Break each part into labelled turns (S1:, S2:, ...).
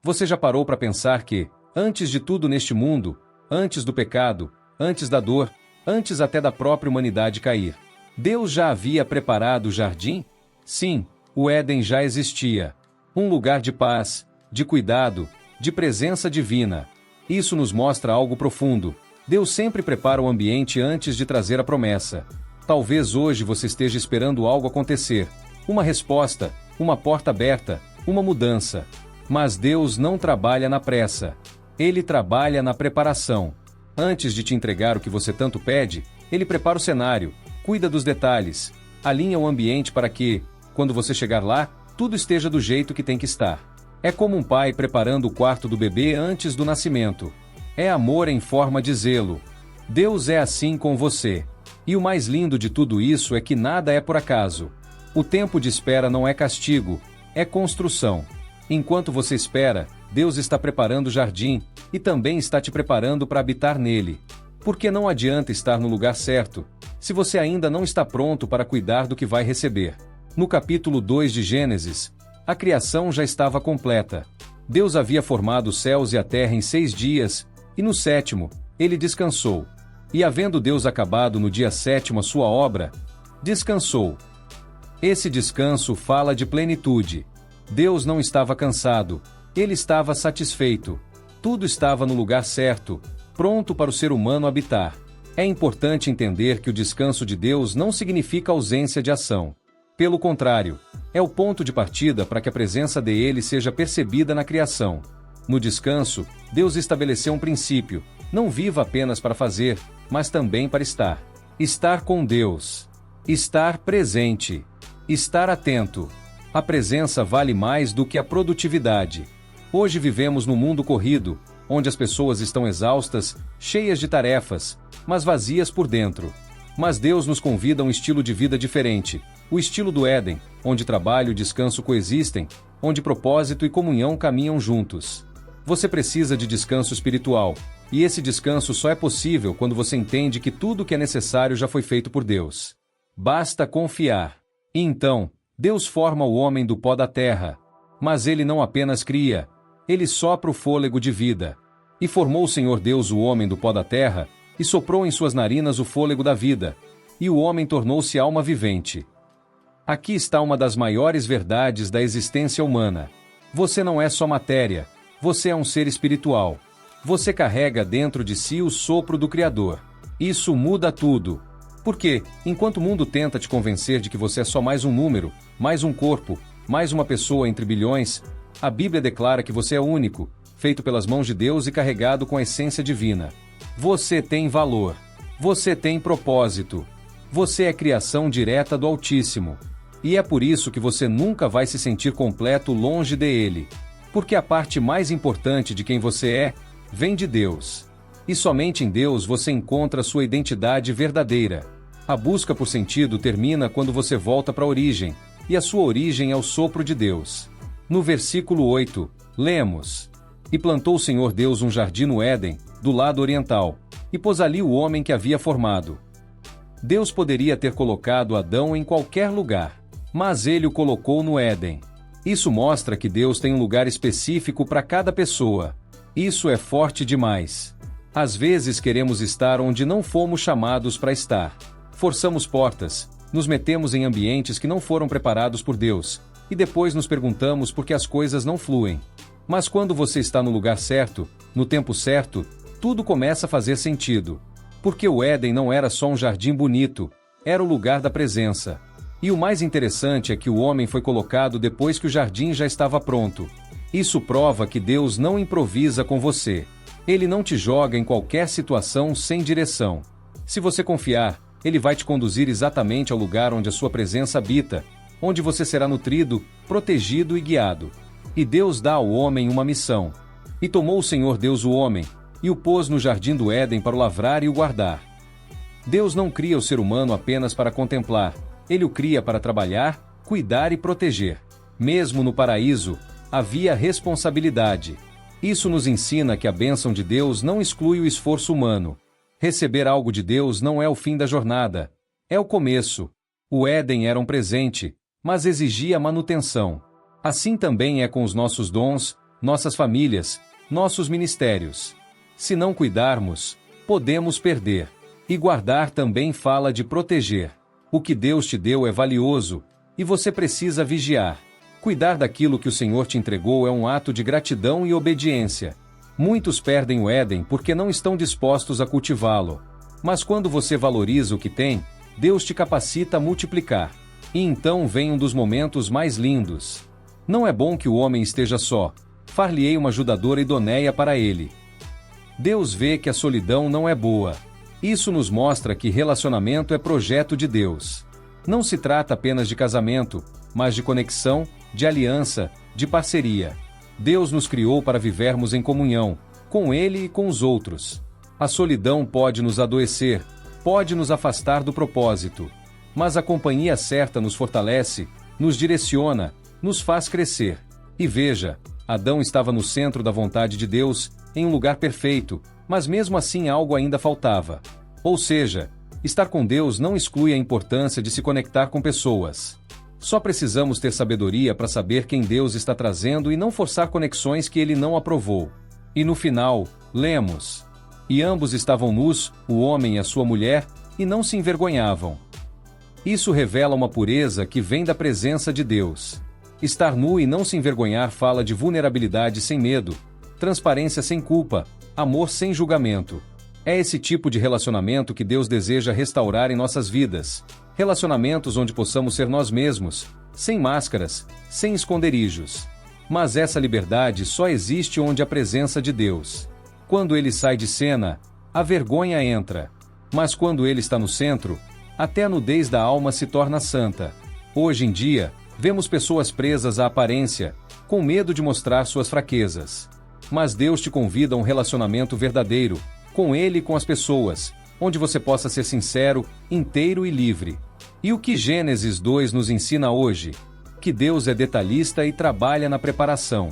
S1: Você já parou para pensar que, antes de tudo neste mundo, antes do pecado, antes da dor, antes até da própria humanidade cair, Deus já havia preparado o jardim? Sim, o Éden já existia. Um lugar de paz, de cuidado, de presença divina. Isso nos mostra algo profundo. Deus sempre prepara o ambiente antes de trazer a promessa. Talvez hoje você esteja esperando algo acontecer. Uma resposta, uma porta aberta, uma mudança. Mas Deus não trabalha na pressa. Ele trabalha na preparação. Antes de te entregar o que você tanto pede, Ele prepara o cenário, cuida dos detalhes, alinha o ambiente para que, quando você chegar lá, tudo esteja do jeito que tem que estar. É como um pai preparando o quarto do bebê antes do nascimento. É amor em forma de zelo. Deus é assim com você. E o mais lindo de tudo isso é que nada é por acaso. O tempo de espera não é castigo, é construção. Enquanto você espera, Deus está preparando o jardim e também está te preparando para habitar nele. Porque não adianta estar no lugar certo, se você ainda não está pronto para cuidar do que vai receber. No capítulo 2 de Gênesis, a criação já estava completa. Deus havia formado os céus e a terra em 6 dias, e no 7º, ele descansou. E havendo Deus acabado no dia 7º a sua obra, descansou. Esse descanso fala de plenitude. Deus não estava cansado, ele estava satisfeito. Tudo estava no lugar certo, pronto para o ser humano habitar. É importante entender que o descanso de Deus não significa ausência de ação. Pelo contrário, é o ponto de partida para que a presença dele seja percebida na criação. No descanso, Deus estabeleceu um princípio: não viva apenas para fazer, mas também para estar. Estar com Deus. Estar presente. Estar atento. A presença vale mais do que a produtividade. Hoje vivemos num mundo corrido, onde as pessoas estão exaustas, cheias de tarefas, mas vazias por dentro. Mas Deus nos convida a um estilo de vida diferente, o estilo do Éden, onde trabalho e descanso coexistem, onde propósito e comunhão caminham juntos. Você precisa de descanso espiritual, e esse descanso só é possível quando você entende que tudo o que é necessário já foi feito por Deus. Basta confiar. E então, Deus forma o homem do pó da terra. Mas ele não apenas cria, ele sopra o fôlego de vida. E formou o Senhor Deus o homem do pó da terra, e soprou em suas narinas o fôlego da vida, e o homem tornou-se alma vivente. Aqui está uma das maiores verdades da existência humana. Você não é só matéria, você é um ser espiritual. Você carrega dentro de si o sopro do Criador. Isso muda tudo. Porque, enquanto o mundo tenta te convencer de que você é só mais um número, mais um corpo, mais uma pessoa entre bilhões, a Bíblia declara que você é único, feito pelas mãos de Deus e carregado com a essência divina. Você tem valor. Você tem propósito. Você é criação direta do Altíssimo. E é por isso que você nunca vai se sentir completo longe dele. Porque a parte mais importante de quem você é, vem de Deus. E somente em Deus você encontra sua identidade verdadeira. A busca por sentido termina quando você volta para a origem, e a sua origem é o sopro de Deus. No versículo 8, lemos: E plantou o Senhor Deus um jardim no Éden, do lado oriental, e pôs ali o homem que havia formado. Deus poderia ter colocado Adão em qualquer lugar, mas ele o colocou no Éden. Isso mostra que Deus tem um lugar específico para cada pessoa. Isso é forte demais. Às vezes queremos estar onde não fomos chamados para estar. Forçamos portas, nos metemos em ambientes que não foram preparados por Deus, e depois nos perguntamos por que as coisas não fluem. Mas quando você está no lugar certo, no tempo certo, tudo começa a fazer sentido. Porque o Éden não era só um jardim bonito, era o lugar da presença. E o mais interessante é que o homem foi colocado depois que o jardim já estava pronto. Isso prova que Deus não improvisa com você. Ele não te joga em qualquer situação sem direção. Se você confiar, Ele vai te conduzir exatamente ao lugar onde a sua presença habita, onde você será nutrido, protegido e guiado. E Deus dá ao homem uma missão. E tomou o Senhor Deus o homem, e o pôs no jardim do Éden para o lavrar e o guardar. Deus não cria o ser humano apenas para contemplar, Ele o cria para trabalhar, cuidar e proteger. Mesmo no paraíso, havia responsabilidade. Isso nos ensina que a bênção de Deus não exclui o esforço humano. Receber algo de Deus não é o fim da jornada, é o começo. O Éden era um presente, mas exigia manutenção. Assim também é com os nossos dons, nossas famílias, nossos ministérios. Se não cuidarmos, podemos perder. E guardar também fala de proteger. O que Deus te deu é valioso, e você precisa vigiar. Cuidar daquilo que o Senhor te entregou é um ato de gratidão e obediência. Muitos perdem o Éden porque não estão dispostos a cultivá-lo. Mas quando você valoriza o que tem, Deus te capacita a multiplicar. E então vem um dos momentos mais lindos. Não é bom que o homem esteja só. Far-lhe-ei uma ajudadora idoneia para ele. Deus vê que a solidão não é boa. Isso nos mostra que relacionamento é projeto de Deus. Não se trata apenas de casamento, mas de conexão, de aliança, de parceria. Deus nos criou para vivermos em comunhão, com Ele e com os outros. A solidão pode nos adoecer, pode nos afastar do propósito. Mas a companhia certa nos fortalece, nos direciona, nos faz crescer. E veja, Adão estava no centro da vontade de Deus, em um lugar perfeito, mas mesmo assim algo ainda faltava. Ou seja, estar com Deus não exclui a importância de se conectar com pessoas. Só precisamos ter sabedoria para saber quem Deus está trazendo e não forçar conexões que Ele não aprovou. E no final, lemos: e ambos estavam nus, o homem e a sua mulher, e não se envergonhavam. Isso revela uma pureza que vem da presença de Deus. Estar nu e não se envergonhar fala de vulnerabilidade sem medo, transparência sem culpa, amor sem julgamento. É esse tipo de relacionamento que Deus deseja restaurar em nossas vidas. Relacionamentos onde possamos ser nós mesmos, sem máscaras, sem esconderijos. Mas essa liberdade só existe onde há presença de Deus. Quando Ele sai de cena, a vergonha entra. Mas quando Ele está no centro, até a nudez da alma se torna santa. Hoje em dia, vemos pessoas presas à aparência, com medo de mostrar suas fraquezas. Mas Deus te convida a um relacionamento verdadeiro, com Ele e com as pessoas, onde você possa ser sincero, inteiro e livre. E o que Gênesis 2 nos ensina hoje? Que Deus é detalhista e trabalha na preparação.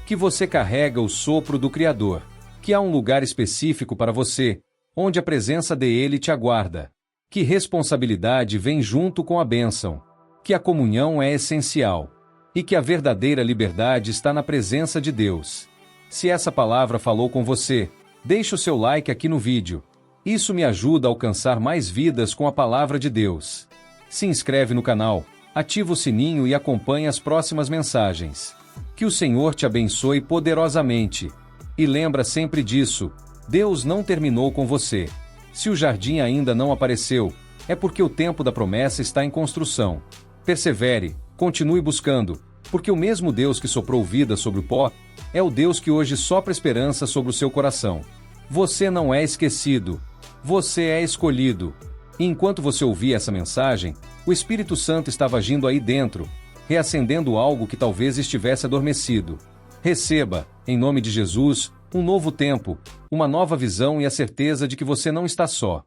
S1: Que você carrega o sopro do Criador. Que há um lugar específico para você, onde a presença dele te aguarda. Que responsabilidade vem junto com a bênção. Que a comunhão é essencial. E que a verdadeira liberdade está na presença de Deus. Se essa palavra falou com você, deixe o seu like aqui no vídeo. Isso me ajuda a alcançar mais vidas com a palavra de Deus. Se inscreve no canal, ativa o sininho e acompanhe as próximas mensagens. Que o Senhor te abençoe poderosamente. E lembra sempre disso, Deus não terminou com você. Se o jardim ainda não apareceu, é porque o tempo da promessa está em construção. Persevere, continue buscando, porque o mesmo Deus que soprou vida sobre o pó, é o Deus que hoje sopra esperança sobre o seu coração. Você não é esquecido. Você é escolhido. E enquanto você ouvia essa mensagem, o Espírito Santo estava agindo aí dentro, reacendendo algo que talvez estivesse adormecido. Receba, em nome de Jesus, um novo tempo, uma nova visão e a certeza de que você não está só.